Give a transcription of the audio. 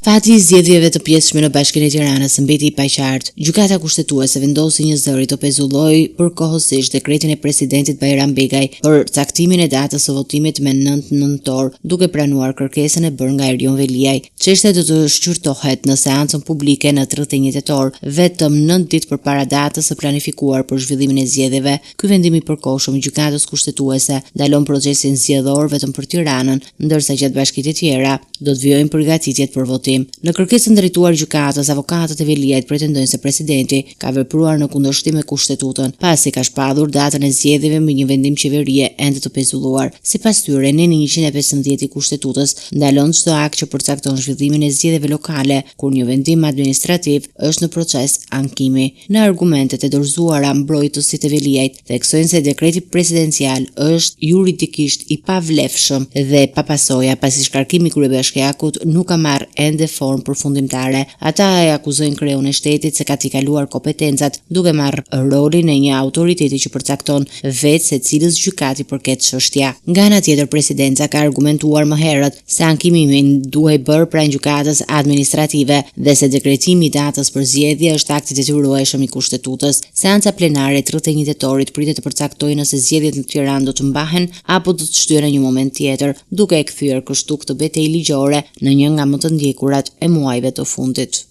Fati I zgjedhjeve të pjesshme në Bashkinë e Tiranës mbeti I paqartë. Gjykata kushtetuese vendosi një zëri të pezulloi përkohësisht dekretin e presidentit Bajram Begaj për caktimin e datës së votimit me 9 nëntor, duke pranuar kërkesën e bërë nga Erion Veliaj. Çështja do të shqyrtohet në seancën publike në 31 tetor, vetëm 9 ditë përpara datës së planifikuar për zhvillimin e zgjedhjeve. Ky vendim I përkohshëm I gjykatës kushtetuese ndalon procesin zgjedhor vetëm për Tiranën, ndërsa gjatë bashkitë e tjera do të vijojnë përgatitjet për votim. Në kërkesën drejtuar gjykatës, avokatët e Veliajt pretendojnë se presidenti ka vepruar në kundërshtim me kushtetutën, pasi ka shpallur datën e zgjedhjeve me një vendim qeverie ende të pezulluar. Sipas tyre, neni 115 I kushtetutës ndalon çdo akt që përcakton zhvillimin e zgjedhjeve lokale, kur një vendim administrativ është në proces ankimi. Në argumentet e dorëzuara, mbrojtësit e Veliajt theksojnë se dekreti presidencial është juridikisht I pavlefshëm dhe pa pasoja, pasi shkarkimi I kryebashkiakut nuk ka marrë ende formë përfundimtare. Ata e akuzojnë kreun e shtetit se ka t'i kaluar kompetencat duke marrë rolin e një autoriteti që përcakton vetë se cilës gjykati përket çështja. Nga ana tjetër, presidenca ka argumentuar më herët se ankimimin duhej bërë pranë gjykatës administrative dhe se dekretimi I datës për zgjedhje është akt I detyrueshëm I kushtetutës. Seanca plenare 31 tetorit pritet të përcaktojë nëse zgjedhjet në Tiranë do të mbahen apo do të shtyhen në një moment tjetër, duke e kthyer kështu këtë betejë ligjore në një nga më të ndjekurat e muajve të fundit.